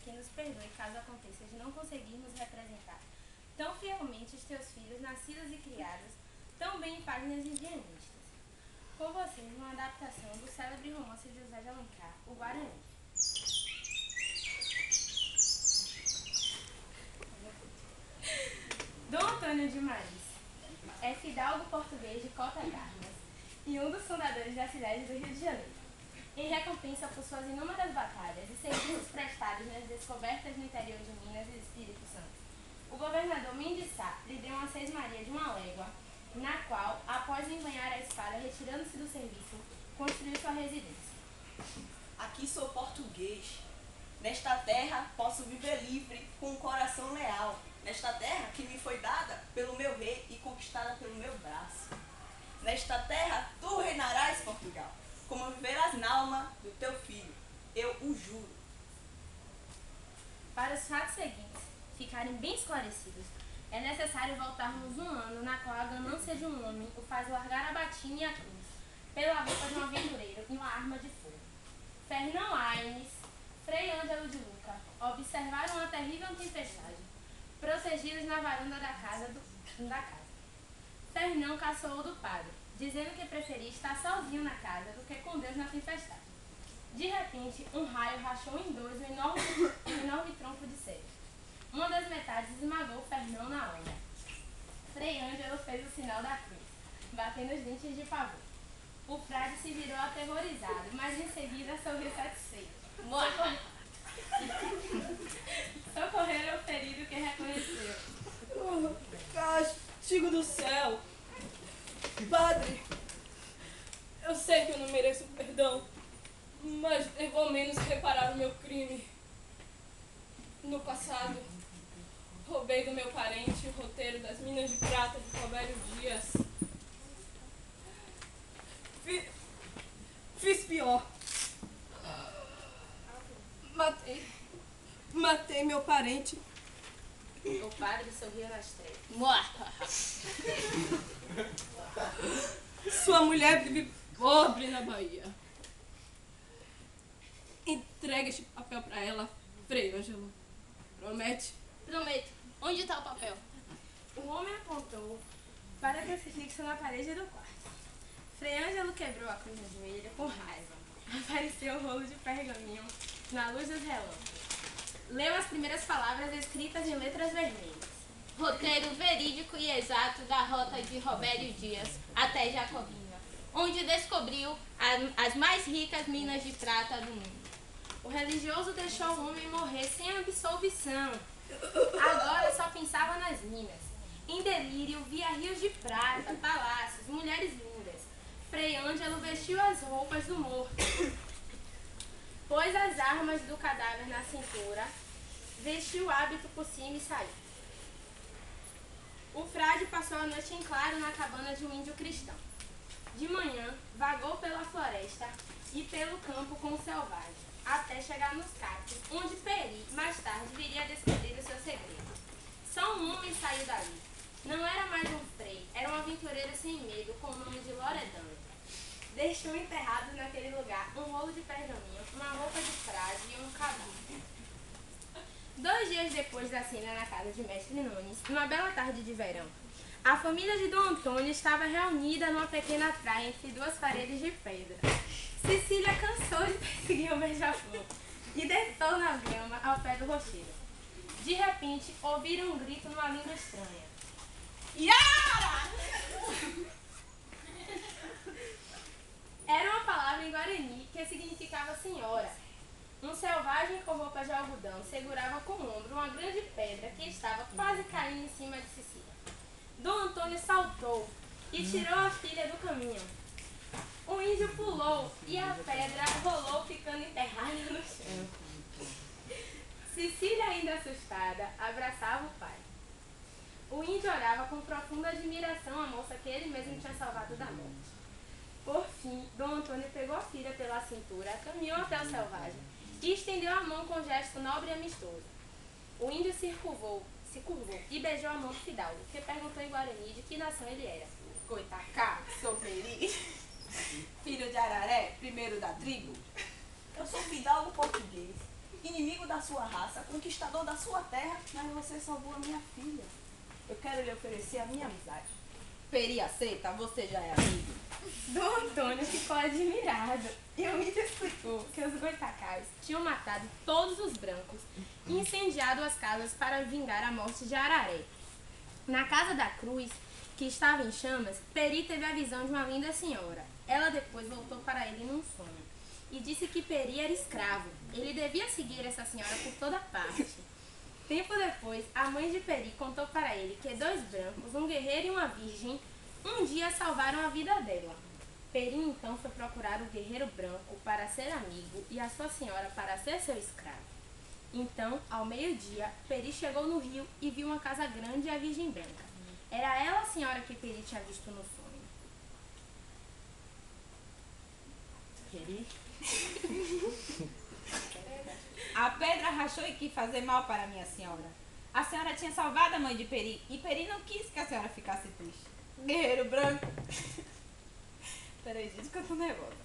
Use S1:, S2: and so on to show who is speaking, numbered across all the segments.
S1: que nos perdoe caso aconteça de não conseguirmos representar tão fielmente os teus filhos, nascidos e criados, tão bem em páginas indianistas. Com vocês, uma adaptação do célebre romance de José de Alencar, O Guarani. Dom Antônio de Maris é fidalgo português de Cota Garmas e um dos fundadores da cidade do Rio de Janeiro. Em recompensa por suas inúmeras batalhas e serviços prestados nas descobertas no interior de Minas e Espírito Santo, o governador Mendes Sá lhe deu uma sesmaria de uma légua, na qual, após embanhar a espada retirando-se do serviço, construiu sua residência.
S2: Aqui sou português. Nesta terra posso viver livre, com um coração leal. Nesta terra que me foi dada pelo meu rei e conquistada pelo meu braço. Nesta terra tu reinarás, Portugal, como viverás na alma do teu filho. Eu o juro.
S1: Para os fatos seguintes ficarem bem esclarecidos, é necessário voltarmos um ano na qual a ganância de um homem o faz largar a batina e a cruz, pela roupa de um aventureiro e uma arma de fogo. Fernão Aines, Frei Ângelo de Luca, observaram a terrível tempestade, protegidos na varanda da casa. Fernão caçoou do padre, dizendo que preferia estar sozinho na casa do que com Deus na tempestade. De repente, um raio rachou em dois um enorme tronco de cedro. Uma das metades esmagou Fernão na hora. Frei Ângelo fez o sinal da cruz, batendo os dentes de pavor. O frade se virou aterrorizado, mas em seguida sorriu satisfeito. Socorreram o ferido que reconheceu.
S3: Oh, castigo do céu! Padre, eu sei que eu não mereço perdão, mas devo ao menos reparar o meu crime. No passado, roubei do meu parente o roteiro das Minas de Prata de Robério Dias. Fiz pior. Matei meu parente.
S1: O padre sorriu nas trevas.
S3: Sua mulher vive pobre na Bahia. Entrega este papel pra ela, Frei Ângelo. Promete?
S4: Prometo. Onde está o papel?
S1: O homem apontou para o crucifixo na parede do quarto. Frei Ângelo quebrou a cruz no joelho com raiva. Apareceu o rolo de pergaminho na luz dos relâmpagos. Leu as primeiras palavras escritas em letras vermelhas.
S4: Roteiro verídico e exato da rota de Robério Dias até Jacobina, onde descobriu as mais ricas minas de prata do mundo.
S1: O religioso deixou o homem morrer sem absolvição. Agora só pensava nas minas. Em delírio, via rios de prata, palácios, mulheres lindas. Frei Ângelo vestiu as roupas do morto. Pôs as armas do cadáver na cintura, vestiu o hábito por cima e saiu. O frade passou a noite em claro na cabana de um índio cristão. De manhã, vagou pela floresta e pelo campo com o selvagem, até chegar nos cactos, onde Peri, mais tarde, viria a descobrir o seu segredo. Só um homem saiu dali. Não era mais um frei, era um aventureiro sem medo, com o nome de Loredano. Deixou enterrados naquele lugar um rolo de pergaminho, uma roupa de frade e um cavalo. 2 dias depois da cena na casa de Mestre Nunes, numa bela tarde de verão, a família de Dom Antônio estava reunida numa pequena praia entre 2 paredes de pedra. Cecília cansou de perseguir o beija-flor e deitou na grama ao pé do rochedo. De repente, ouviram um grito numa língua estranha. Yara! Era uma palavra em Guarani que significava senhora. Um selvagem com roupa de algodão segurava com o ombro uma grande pedra que estava quase caindo em cima de Cecília. Dom Antônio saltou e tirou a filha do caminho. O índio pulou e a pedra rolou, ficando enterrada no chão. Cecília, ainda assustada, abraçava o pai. O índio olhava com profunda admiração a moça que ele mesmo tinha salvado da morte. Por fim, Dom Antônio pegou a filha pela cintura, caminhou até o selvagem e estendeu a mão com um gesto nobre e amistoso. O índio se curvou e beijou a mão do fidalgo, que perguntou em Guarani de que nação ele era.
S2: Coitacá, sou Peri, filho de Araré, primeiro da tribo. Eu sou fidalgo português inimigo da sua raça, conquistador da sua terra, mas você salvou a minha filha. Eu quero lhe oferecer a minha amizade.
S4: Peri aceita, você já é amigo.
S1: Dom Antônio ficou admirado e o índio explicou que os goitacás tinham matado todos os brancos e incendiado as casas para vingar a morte de Araré. Na casa da cruz, que estava em chamas, Peri teve a visão de uma linda senhora. Ela depois voltou para ele num sonho e disse que Peri era escravo. Ele devia seguir essa senhora por toda parte. Tempo depois, a mãe de Peri contou para ele que 2 brancos, um guerreiro e uma virgem, um dia salvaram a vida dela. Peri então foi procurar o guerreiro branco para ser amigo e a sua senhora para ser seu escravo. Então, ao meio-dia, Peri chegou no rio e viu uma casa grande e a virgem branca. Era ela a senhora que Peri tinha visto no sonho.
S2: Peri?
S5: A pedra rachou e quis fazer mal para minha senhora. A senhora tinha salvado a mãe de Peri e Peri não quis que a senhora ficasse triste. Guerreiro branco. Peraí, gente, que eu tô nervosa.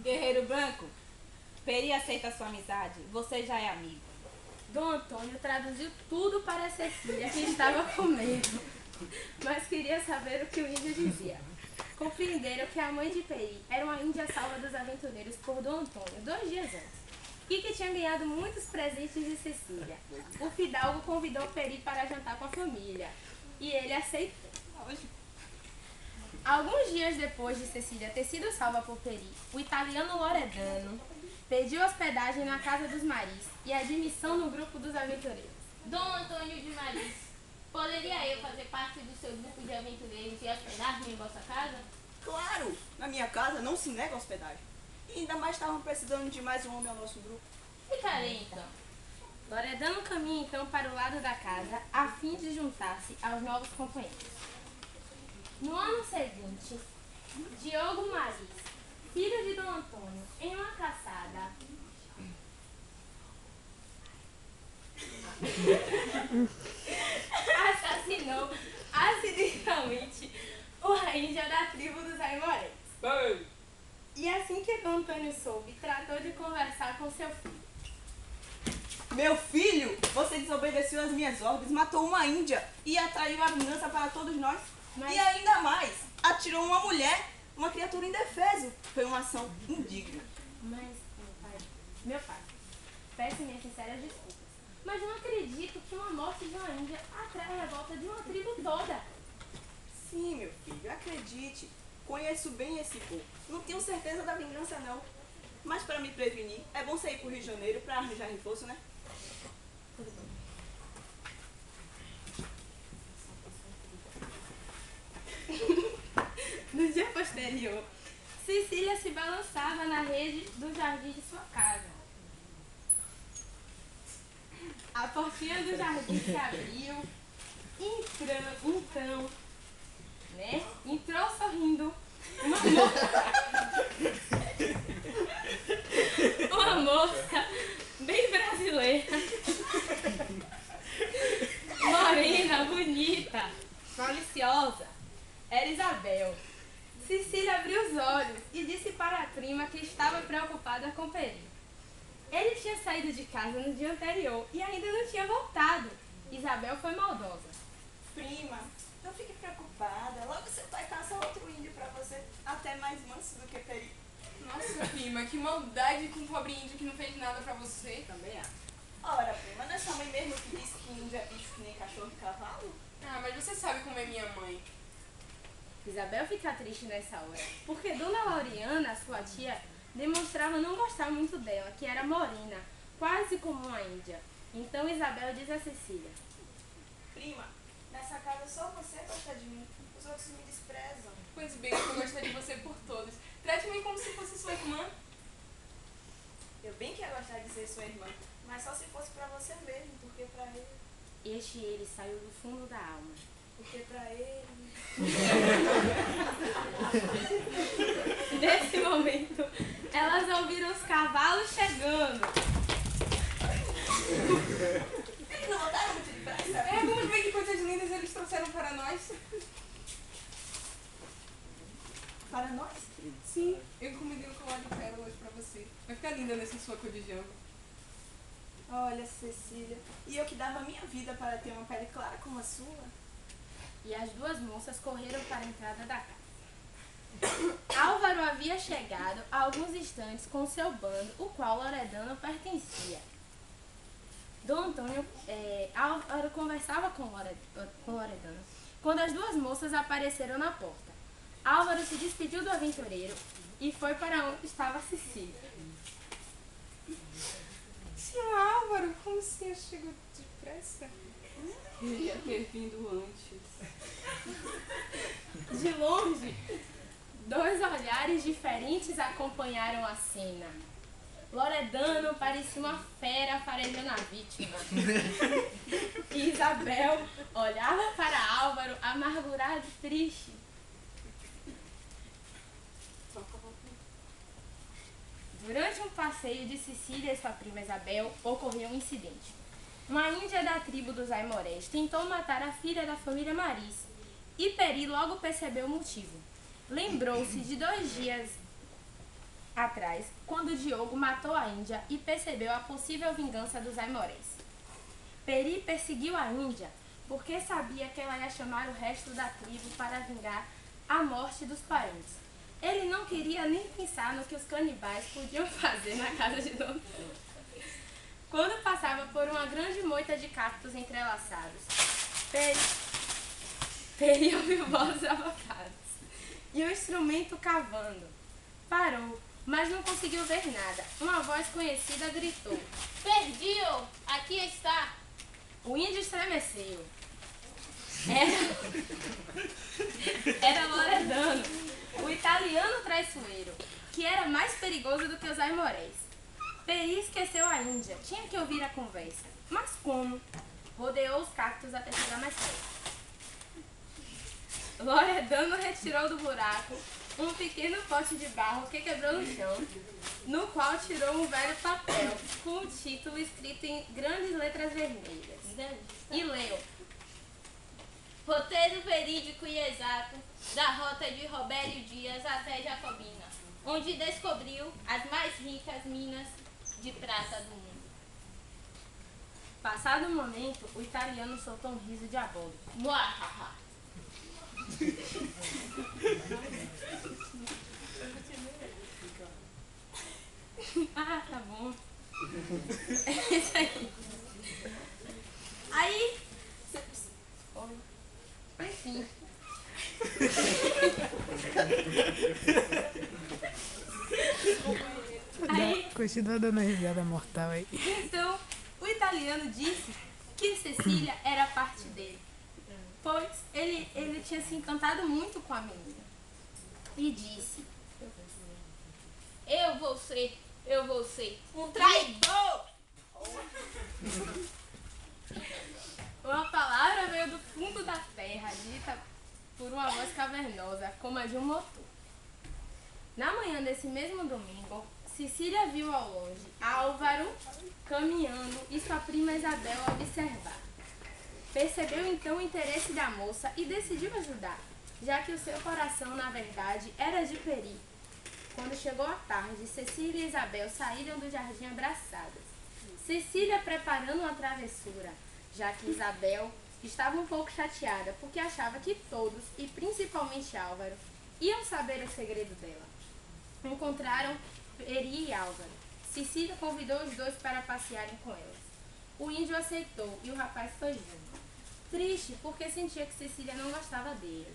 S5: Guerreiro branco, Peri aceita a sua amizade. Você já é amigo.
S1: Dom Antônio traduziu tudo para Cecília, que estava com medo, mas queria saber o que o índio dizia. Compreenderam que a mãe de Peri era uma índia salva dos aventureiros por Dom Antônio 2 dias antes, e que tinha ganhado muitos presentes de Cecília. O fidalgo convidou Peri para jantar com a família, e ele aceitou. Alguns dias depois de Cecília ter sido salva por Peri, o italiano Loredano pediu hospedagem na casa dos Maris e admissão no grupo dos aventureiros.
S4: Dom Antônio de Maris, poderia eu fazer parte do seu grupo de aventureiros e hospedar-me em vossa casa?
S2: Claro! Na minha casa não se nega hospedagem. E ainda mais estavam precisando de mais um homem ao nosso grupo.
S4: Ficarei então.
S1: Loredano caminha então para o lado da casa, a fim de juntar-se aos novos companheiros. No ano seguinte, Diogo Maris, filho de Dom Antônio, em uma caçada, assassinou acidentalmente o rainha da tribo dos Aimorés. E assim que Dom Antônio soube, tratou de conversar com seu filho.
S2: Meu filho, você desobedeceu às minhas ordens, matou uma índia e atraiu a vingança para todos nós.
S1: Mas-
S2: E ainda mais, atirou uma mulher, uma criatura indefesa. Foi uma ação indigna.
S1: Mas, meu pai, peço minhas sinceras desculpas, mas não acredito que uma morte de uma índia atrai a revolta de uma tribo toda.
S2: Sim, meu filho, acredite. Conheço bem esse povo. Não tenho certeza da vingança, não. Mas para me prevenir, é bom sair pro Rio de Janeiro para arranjar reforço, né?
S1: No dia posterior, Cecília se balançava na rede do jardim de sua casa. A portinha do jardim se abriu, entrou sorrindo uma moça bem brasileira, morena, bonita, maliciosa. Era Isabel. Cecília abriu os olhos e disse para a prima que estava preocupada com Peri. Ele tinha saído de casa no dia anterior e ainda não tinha voltado. Isabel foi maldosa.
S2: Prima, não fique preocupada. Logo seu pai caça outro índio para você, até mais manso do que Peri.
S3: Nossa, prima, que maldade com um pobre índio que não fez nada pra você.
S2: Também acho. Ora, prima, não é sua mãe mesmo que disse que índio é bicho que nem cachorro e cavalo?
S3: Ah, mas você sabe como é minha mãe.
S1: Isabel fica triste nessa hora, porque Dona Lauriana, sua tia, demonstrava não gostar muito dela, que era morena, quase como uma índia. Então Isabel diz a Cecília:
S2: Prima, nessa casa só você gosta de mim. Os outros me desprezam.
S3: Pois bem, eu gostaria de você por todos. Trate-me como se fosse sua irmã.
S2: Eu bem que ia gostar de ser sua irmã, mas só se fosse pra você mesmo, porque pra ele...
S1: ele saiu do fundo da alma.
S2: Porque pra ele...
S1: Nesse momento, elas ouviram os cavalos chegando.
S2: Eles não voltaram muito depressa?
S3: É, vamos ver que coisas lindas eles trouxeram para nós.
S2: Para nós?
S3: Sim, eu encomendei um colar de pérolas para você. Vai ficar linda nesse sonho. toco de jamba.
S2: Olha, Cecília, e eu que dava minha vida para ter uma pele clara como a sua.
S1: E as duas moças correram para a entrada da casa. Álvaro havia chegado há alguns instantes com seu bando, o qual Loredano pertencia. Dom Antônio, Álvaro conversava com Loredano quando as duas moças apareceram na porta. Álvaro se despediu do aventureiro e foi para onde estava Cecília.
S3: Senhor Álvaro, como o senhor chegou depressa? Queria ter vindo antes.
S1: De longe, dois olhares diferentes acompanharam a cena. Loredano parecia uma fera farejando a vítima. E Isabel olhava para Álvaro amargurada e triste. Durante um passeio de Cecília e sua prima Isabel, ocorreu um incidente. Uma índia da tribo dos Aimorés tentou matar a filha da família Maris, e Peri logo percebeu o motivo. Lembrou-se de 2 dias atrás, quando Diogo matou a índia e percebeu a possível vingança dos Aimorés. Peri perseguiu a índia porque sabia que ela ia chamar o resto da tribo para vingar a morte dos parentes. Ele não queria nem pensar no que os canibais podiam fazer na casa de Dom Antônio. Quando passava por uma grande moita de cactos entrelaçados, Peri ouviu vozes abafadas e o instrumento cavando. Parou, mas não conseguiu ver nada. Uma voz conhecida gritou:
S4: Perdi-o! Aqui está!
S1: O índio estremeceu. Era Loredano, o italiano traiçoeiro, que era mais perigoso do que os Aimorés. Peri esqueceu a índia, tinha que ouvir a conversa. Mas como? Rodeou os cactos até chegar mais perto. Loredano retirou do buraco um pequeno pote de barro que quebrou no chão, no qual tirou um velho papel com o título escrito em grandes letras vermelhas. E leu:
S4: Roteiro verídico e exato da rota de Robério Dias até Jacobina, onde descobriu as mais ricas minas de prata do mundo.
S1: Passado um momento, o italiano soltou um riso diabólico.
S4: Muahaha!
S1: Ah, tá bom. É isso aí. Aí... Enfim. Aí,
S6: Continua dando risada mortal aí.
S1: então, o italiano disse que Cecília era parte dele, pois ele tinha se encantado muito com a menina. E disse:
S4: Eu vou ser
S2: Um traidor!
S1: Uma palavra veio do fundo da terra, dita por uma voz cavernosa, como a de um motor. Na manhã desse mesmo domingo, Cecília viu ao longe Álvaro caminhando e sua prima Isabel observar. Percebeu então o interesse da moça e decidiu ajudar, já que o seu coração, na verdade, era de Peri. Quando chegou a tarde, Cecília e Isabel saíram do jardim abraçadas. Cecília preparando uma travessura, já que Isabel estava um pouco chateada, porque achava que todos, e principalmente Álvaro, iam saber o segredo dela. Encontraram Peri e Álvaro. Cecília convidou os dois para passearem com elas. O índio aceitou e o rapaz foi junto. Triste, porque sentia que Cecília não gostava dele.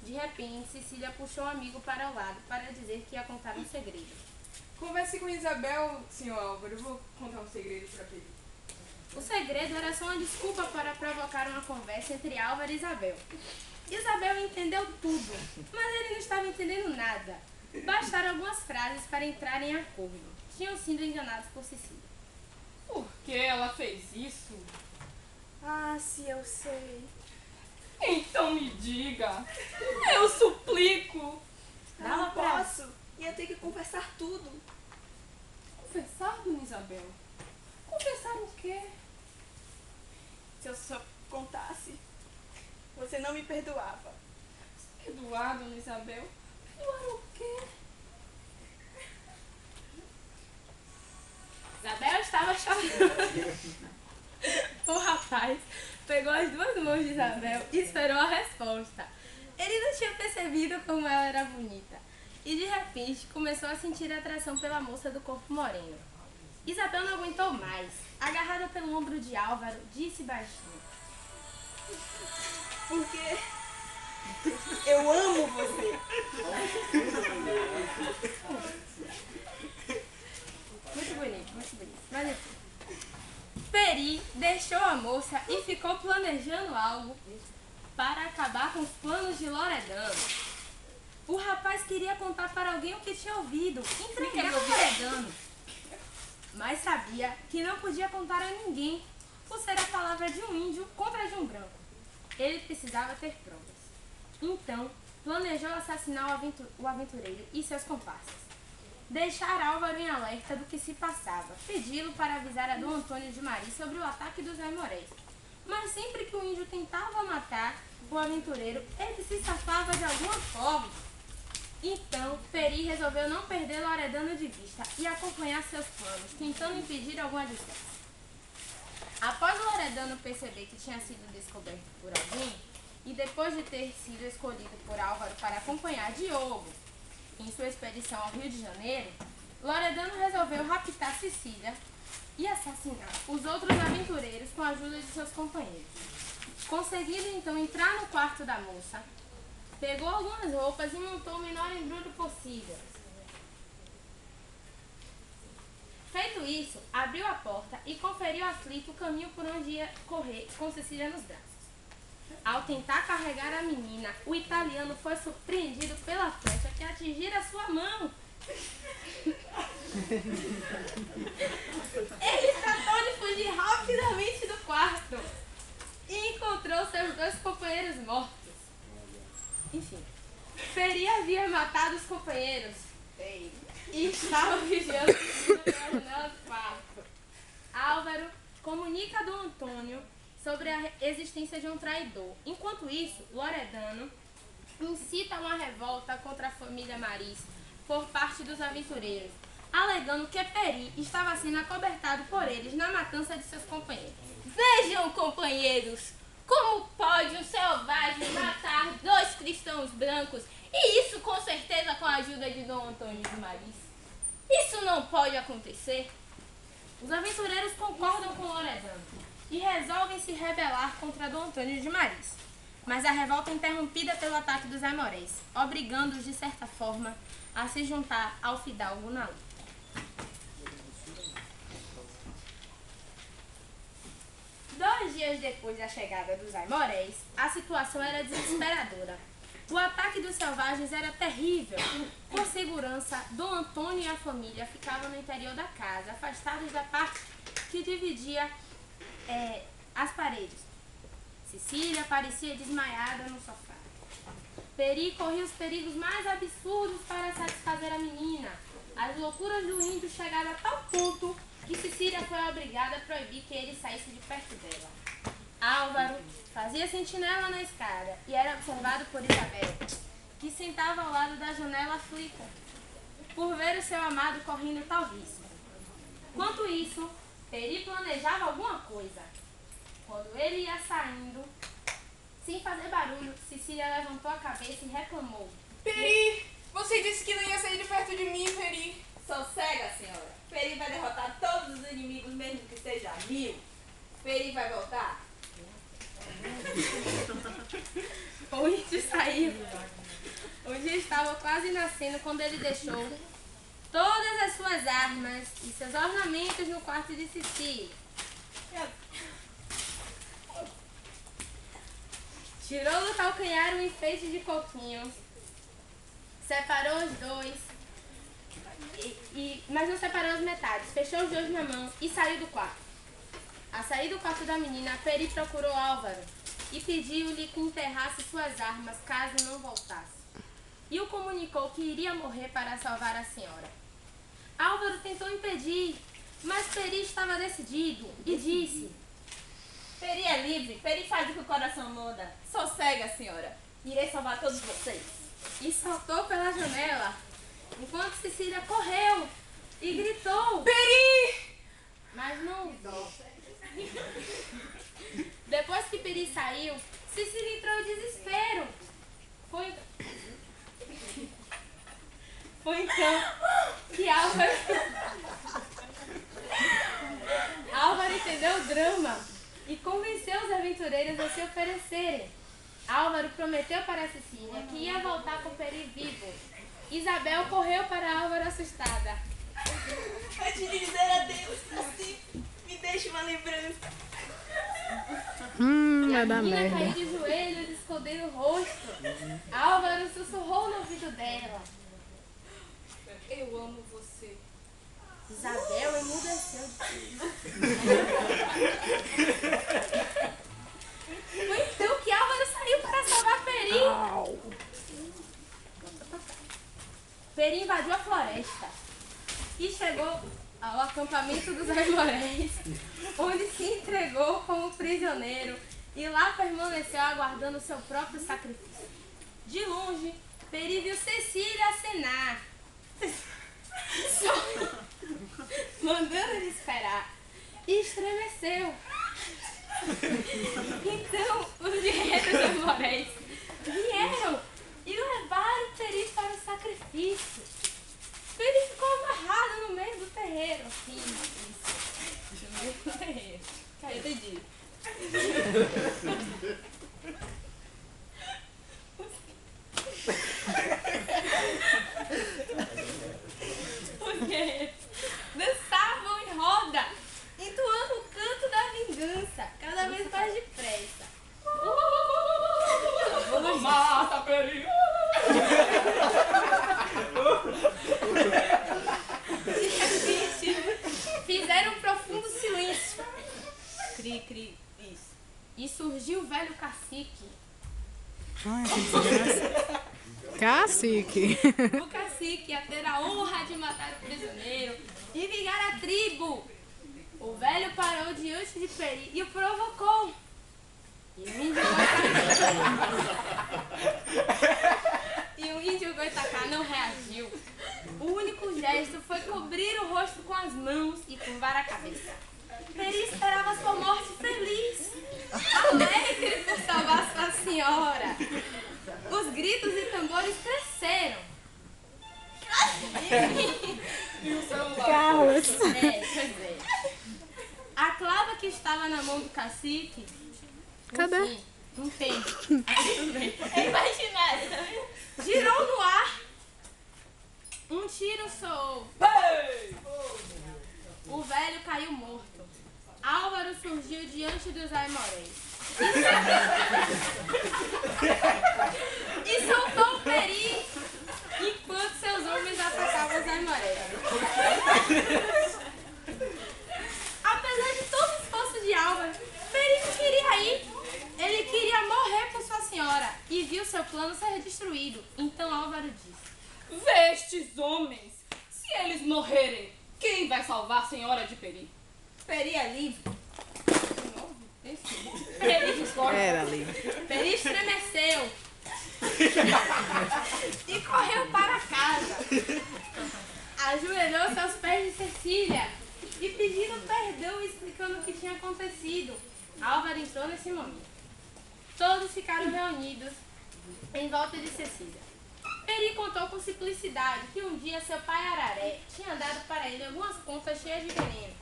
S1: De repente, Cecília puxou um amigo para o lado para dizer que ia contar um segredo.
S3: Converse com Isabel, senhor Álvaro. Eu vou contar um segredo pra Peri.
S1: O segredo era só uma desculpa para provocar uma conversa entre Álvaro e Isabel. Isabel entendeu tudo, mas ele não estava entendendo nada. Bastaram algumas frases para entrar em acordo. Tinham sido enganados por Cecília.
S3: Por que ela fez isso?
S2: Ah, se eu sei.
S3: Então me diga. Eu suplico.
S1: Dava
S2: Não
S1: pra-
S2: posso. Ia ter que confessar tudo.
S3: Confessar, dona Isabel? Confessar o quê?
S2: Se eu só contasse, você não me perdoava.
S3: Perdoar, dona Isabel? perdoar o quê?
S1: Isabel estava chorando. O rapaz pegou as duas mãos de Isabel e esperou a resposta. Ele não tinha percebido como ela era bonita e de repente começou a sentir atração pela moça do corpo moreno. Isabel não aguentou mais. Agarrada pelo ombro de Álvaro, disse baixinho:
S2: Porque eu amo você.
S1: Muito bonito, muito bonito. Mas enfim. Peri deixou a moça e ficou planejando algo para acabar com os planos de Loredano. O rapaz queria contar para alguém o que tinha ouvido, entregar a Loredano. Mas sabia que não podia contar a ninguém, por ser a palavra de um índio contra a de um branco. Ele precisava ter provas. Então, planejou assassinar o aventureiro e seus comparsas. Deixar Álvaro em alerta do que se passava, pedi-lo para avisar a Dom Antônio de Maris sobre o ataque dos Aimorés. Mas sempre que o índio tentava matar o aventureiro, ele se safava de alguma forma. Então, Peri resolveu não perder Loredano de vista e acompanhar seus planos, tentando impedir alguma distância. Após Loredano perceber que tinha sido descoberto por alguém, e depois de ter sido escolhido por Álvaro para acompanhar Diogo em sua expedição ao Rio de Janeiro, Loredano resolveu raptar Cecília e assassinar os outros aventureiros com a ajuda de seus companheiros. Conseguindo então entrar no quarto da moça, pegou algumas roupas e montou o menor embrulho possível. Feito isso, abriu a porta e conferiu aflito o caminho por onde ia correr com Cecília nos braços. Ao tentar carregar a menina, o italiano foi surpreendido pela flecha que atingira sua mão. Ele tratou de fugir rapidamente do quarto e encontrou seus dois companheiros mortos. Enfim, Peri havia matado os companheiros e estava vigiando pela janela do quarto. Álvaro comunica a Dom Antônio sobre a existência de um traidor. Enquanto isso, Loredano incita uma revolta contra a família Maris por parte dos aventureiros, alegando que Peri estava sendo acobertado por eles na matança de seus companheiros.
S4: Vejam, companheiros, como pode um selvagem matar dois cristãos brancos, e isso com certeza com a ajuda de Dom Antônio de Maris. Isso não pode acontecer.
S1: Os aventureiros concordam com Loredano e resolvem se rebelar contra Dom Antônio de Maris. Mas a revolta é interrompida pelo ataque dos Aimorés, obrigando-os, de certa forma, a se juntar ao fidalgo na luta. Dois dias depois da chegada dos Aimorés, a situação era desesperadora. O ataque dos selvagens era terrível. Por segurança, Dom Antônio e a família ficavam no interior da casa, afastados da parte que dividia as paredes. Cecília parecia desmaiada no sofá. Peri corria os perigos mais absurdos para satisfazer a menina. As loucuras do índio chegaram a tal ponto que Cecília foi obrigada a proibir que ele saísse de perto dela. Álvaro fazia sentinela na escada e era observado por Isabel, que sentava ao lado da janela aflita, por ver o seu amado correndo tal risco. Enquanto isso, Peri planejava alguma coisa. Quando ele ia saindo, sem fazer barulho, Cecília levantou a cabeça e reclamou:
S3: Peri, você disse que não ia sair de perto de mim, Peri.
S5: Sossega, senhora. Peri vai derrotar todos os inimigos, mesmo que seja 1000. Peri vai voltar?
S1: O índio saiu. O dia estava quase nascendo quando ele deixou todas as suas armas e seus ornamentos no quarto de Cecília. Tirou do calcanhar um enfeite de coquinho, separou os dois, mas não separou as metades, fechou os dois na mão e saiu do quarto. Ao sair do quarto da menina, Peri procurou Álvaro e pediu-lhe que enterrasse suas armas caso não voltasse. E o comunicou que iria morrer para salvar a senhora. Álvaro tentou impedir, mas Peri estava decidido e disse:
S5: Peri é livre, Peri faz o que o coração manda. Sossega, senhora. Irei salvar todos vocês.
S1: E saltou pela janela, enquanto Cecília correu e gritou:
S3: Peri!
S1: mas não usou. Depois que Peri saiu, Cecília entrou em desespero. Foi então que Álvaro entendeu o drama e convenceu os aventureiros a se oferecerem. Álvaro prometeu para Cecília que ia voltar com Peri vivo. Isabel correu para Álvaro assustada.
S2: Antes de dizer adeus, assim, me deixe uma lembrança.
S1: E a
S6: Vai dar
S1: menina
S6: merda.
S1: caiu de joelhos, escondendo o rosto. Álvaro sussurrou no ouvido dela.
S3: Eu amo você.
S1: Isabel emudeceu de tudo. Foi então que Álvaro saiu para salvar Peri. Peri invadiu a floresta e chegou ao acampamento dos Aimoréis, onde se entregou como prisioneiro e lá permaneceu aguardando seu próprio sacrifício. De longe, Peri viu Cecília acenar, mandando ele esperar, e estremeceu. Então, os guerreiros Aimoréis vieram e levaram Peri para o sacrifício. Peri ficou amarrado no meio do terreiro, assim, isso. No meio do terreiro.
S5: Entendi.
S1: Os guerreiros dançavam em roda, entoando o canto da vingança, cada vez mais depressa.
S3: Mata, Peri!
S1: De repente, fizeram um profundo silêncio.
S5: Cri, cri, isso.
S1: E surgiu o velho cacique.
S6: Ai, que desgraça. Cacique.
S1: O cacique ia ter a honra de matar o prisioneiro e vingar a tribo. O velho parou diante de Peri e o provocou. E o índio Goitacá não reagiu. O único gesto foi cobrir o rosto com as mãos e curvar a cabeça. Peri esperava sua morte feliz, alegre por salvar sua senhora. Os gritos e tambores cresceram.
S6: Carlos.
S1: Pois é. A clava que estava na mão do cacique.
S6: Cadê?
S1: Enfim, não tem. É imaginário, tá vendo? Girou no ar. Um tiro soou. O velho caiu morto. Álvaro surgiu diante dos Aimoréis. E soltou o Peri enquanto seus homens atacavam os Aimoréis. Apesar de todo o esforço de Álvaro, Peri não queria ir. Ele queria morrer por sua senhora e viu seu plano ser destruído. Então Álvaro disse:
S3: Vestes homens, se eles morrerem, quem vai salvar a senhora de Peri?
S5: Peri é livre.
S6: Era ali.
S1: Peri estremeceu e correu para casa. Ajoelhou-se aos pés de Cecília e pedindo perdão e explicando o que tinha acontecido. Álvaro entrou nesse momento. Todos ficaram reunidos em volta de Cecília. Peri contou com simplicidade que um dia seu pai Araré tinha dado para ele algumas contas cheias de veneno,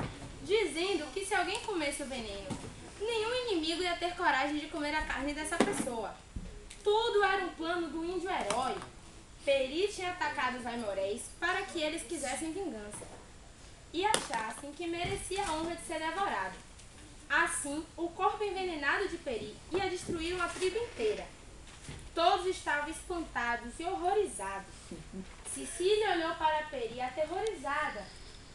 S1: dizendo que se alguém comesse o veneno, nenhum inimigo ia ter coragem de comer a carne dessa pessoa. Tudo era um plano do índio herói. Peri tinha atacado os Aimoréis para que eles quisessem vingança e achassem que merecia a honra de ser devorado. Assim, o corpo envenenado de Peri ia destruir uma tribo inteira. Todos estavam espantados e horrorizados. Cecília olhou para Peri aterrorizada.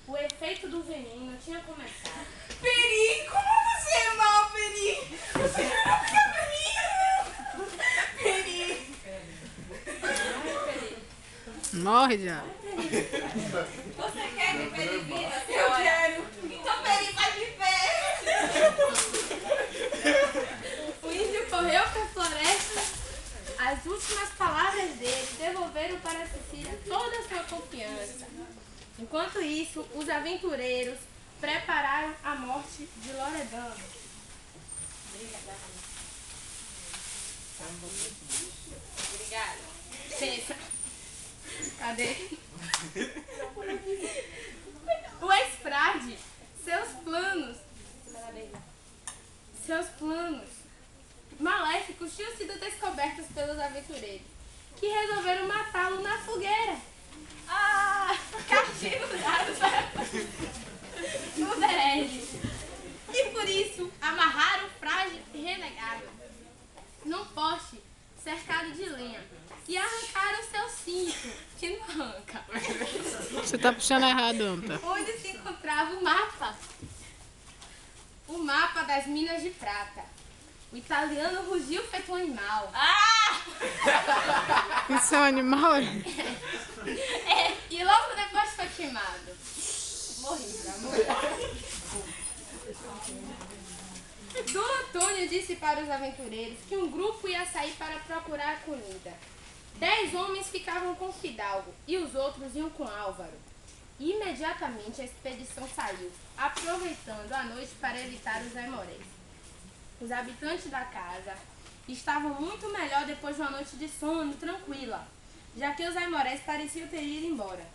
S1: O efeito do veneno tinha começado.
S2: Peri, como você é mal, Peri? Você não fica Peri. Peri.
S6: Morre já.
S5: Você quer que Peri viva,
S2: Eu
S5: senhora?
S2: quero.
S5: Então Peri vai viver.
S1: O índio correu para a floresta. As últimas palavras dele devolveram para Cecília toda a sua confiança. Enquanto isso, os aventureiros prepararam a morte de Loredano. Obrigada. Licença. Cadê? O ex-frade, seus planos maléficos tinham sido descobertos pelos aventureiros, que resolveram matá-lo na fogueira. Castigo dado para os hereges. E por isso amarraram o frade renegado num poste cercado de lenha e arrancaram seu cinto, que não arranca,
S6: Você tá puxando errado, Anta.
S1: onde se encontrava o mapa das minas de prata. O italiano rugiu feito um animal.
S6: Isso é um animal?
S1: E logo depois foi queimado. Morri. Dom Antônio disse para os aventureiros que um grupo ia sair para procurar a comida. 10 homens ficavam com Fidalgo e os outros iam com Álvaro. Imediatamente a expedição saiu, aproveitando a noite para evitar os aimorés. Os habitantes da casa estavam muito melhor depois de uma noite de sono tranquila, já que os aimorés pareciam ter ido embora.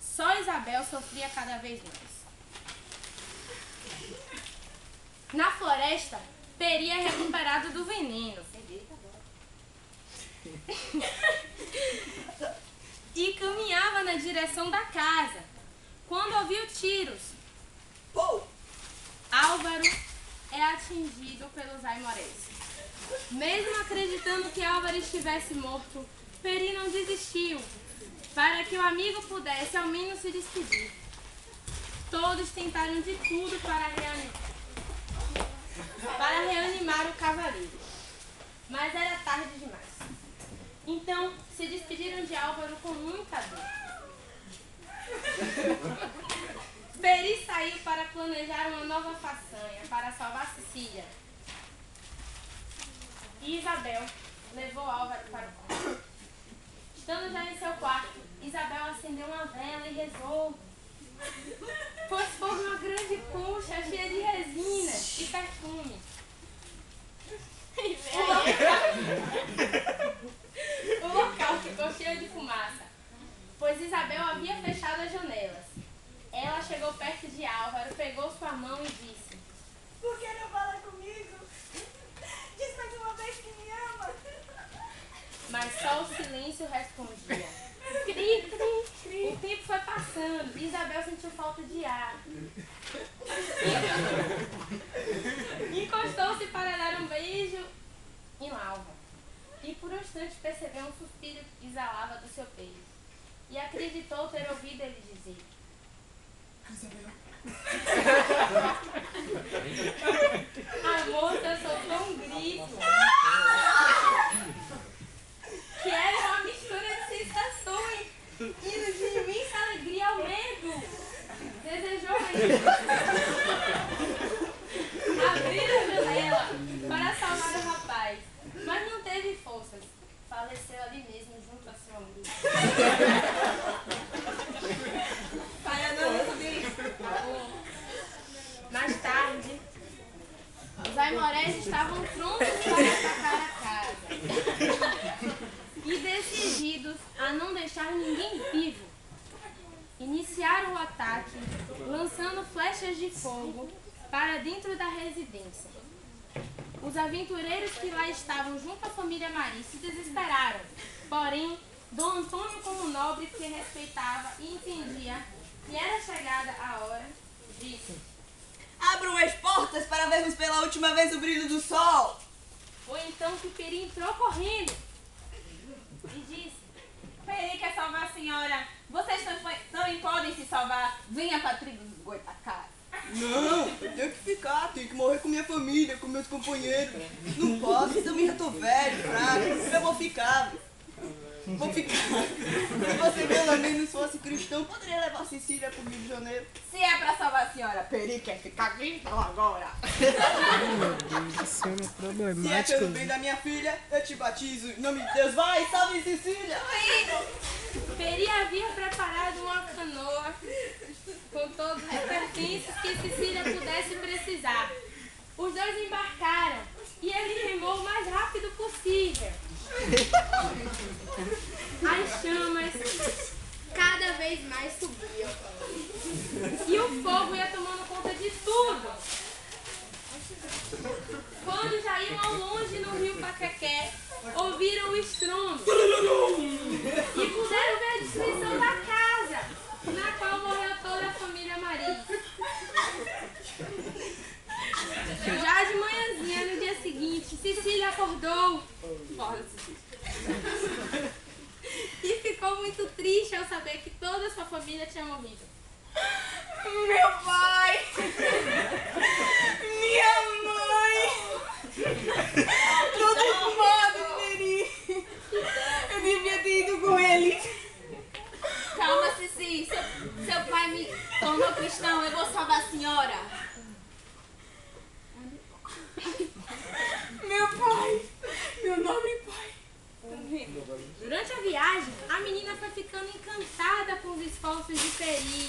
S1: Só Isabel sofria cada vez mais. Na floresta, Peri é recuperado do veneno e caminhava na direção da casa, quando ouviu tiros. Álvaro é atingido pelos aimorés. Mesmo acreditando que Álvaro estivesse morto, Peri não desistiu, para que o amigo pudesse ao menos se despedir. Todos tentaram de tudo para reanimar o cavaleiro, mas era tarde demais. Então, se despediram de Álvaro com muita dor. Peri saiu para planejar uma nova façanha para salvar Sicília. E Isabel levou Álvaro para o quarto. Estando já em seu quarto, Isabel acendeu uma vela e rezou. Pois foi uma grande concha cheia de resina e perfume. O local ficou cheio de fumaça, pois Isabel havia fechado as janelas. Ela chegou perto de Álvaro, pegou sua mão e disse:
S2: Por que não fala comigo? Diz mais uma vez que me ama.
S1: Mas só o silêncio respondia. Cri, cri, cri. O tempo foi passando e Isabel sentiu falta de ar. Encostou-se para dar um beijo em Álvaro. E por um instante percebeu um suspiro que exalava do seu peito. E acreditou ter ouvido ele dizer: A moça soltou um grito que era uma mistura de sensações, indo de imensa alegria ao medo. Desejou abrir a janela para salvar o rapaz, mas não teve forças. Faleceu ali mesmo, junto a seu amigo. Mais tarde, os aimorés estavam prontos para atacar a casa e decididos a não deixar ninguém vivo. Iniciaram o ataque, lançando flechas de fogo para dentro da residência. Os aventureiros que lá estavam junto à família Mari se desesperaram, porém, Dom Antônio, como nobre que respeitava e entendia que era chegada a hora, disse:
S2: Abram as portas para vermos pela última vez o brilho do sol.
S1: Foi então que Peri entrou correndo e disse:
S5: Peri quer salvar a senhora. Vocês também podem se salvar. Venha para a tribo dos Goitacás.
S2: Não, eu tenho que ficar, tenho que morrer com minha família, com meus companheiros. Não posso, também já tô velho, fraco. Eu vou ficar. Se você pelo menos fosse cristão, poderia levar Sicília pro Rio de Janeiro.
S5: Se é para salvar a senhora, Peri quer ficar cristão agora.
S6: Meu Deus do céu, é
S2: Se é
S6: problemático.
S2: pelo bem da minha filha, eu te batizo. Em nome de Deus, vai, salve Sicília!
S1: Peri havia preparado uma canoa com todos os pertences que Cecília pudesse precisar. Os dois embarcaram e ele remou o mais rápido possível. As chamas cada vez mais subiam e o fogo ia tomando conta de tudo. Quando já iam ao longe no rio Paquequé, ouviram o estrondo e puderam ver a destruição da casa, na qual morreu toda a família Maris. Já de manhãzinha, no dia seguinte, Cecília acordou e ficou muito triste ao saber que toda a sua família tinha morrido.
S3: Meu pai! Minha mãe! Tudo fumado, Peri! Eu devia ter ido com ele!
S5: Calma, Cici. Seu pai me tornou cristão. Eu vou salvar a senhora.
S3: Meu pai! Meu nobre pai!
S1: Durante a viagem, a menina foi ficando encantada com os esforços de Peri.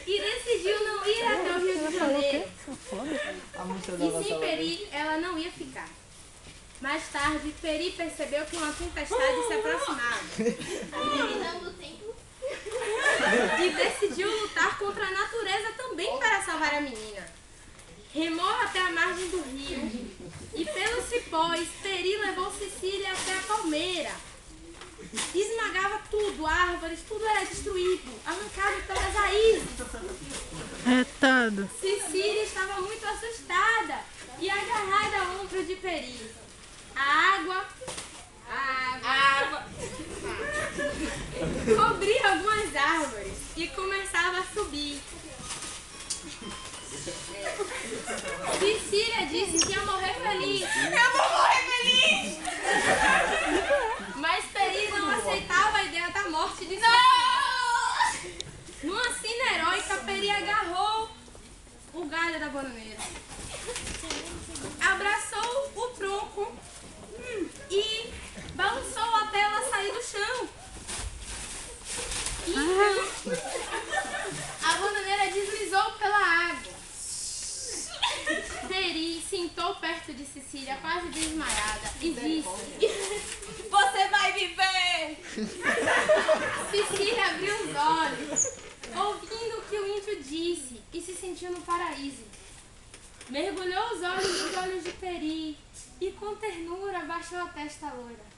S1: E decidiu não ir até o Rio de Janeiro. E sem Peri, ela não ia ficar. Mais tarde, Peri percebeu que uma tempestade se aproximava. E decidiu lutar contra a natureza também para salvar a menina. Remou até a margem do rio e pelos cipós, Peri levou Cecília até a palmeira. Esmagava tudo, árvores, tudo era destruído, arrancado pelas raízes.
S6: Retado.
S1: Cecília estava muito assustada e agarrada ao ombro de Peri. A água cobria algumas árvores e começava a subir. Cecília disse que ia morrer feliz.
S3: Eu vou morrer feliz!
S1: Mas Peri não aceitava a ideia da morte de Cecília. Numa cena heróica, Peri agarrou o galho da bananeira, abraçou o tronco e balançou até ela sair do chão. Então, a bananeira deslizou pela água. Peri sentou perto de Cecília, quase desmaiada, e disse:
S5: Você vai viver!
S1: Cecília abriu os olhos, ouvindo o que o índio disse, e se sentiu no paraíso. Mergulhou os olhos nos olhos de Peri e com ternura baixou a testa loira.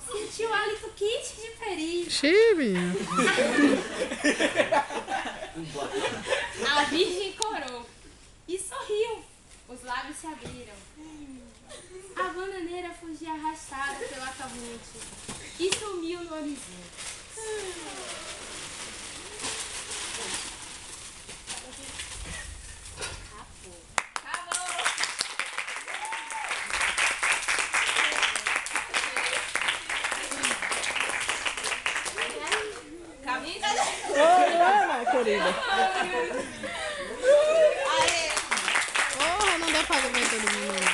S1: Sentiu o hálito quente de Peri.
S6: Chive.
S1: A virgem corou e sorriu. Os lábios se abriram. A bananeira fugia arrastada pela corrente e sumiu no horizonte.
S6: Olá, querida. Porra, não dá pra ver todo mundo.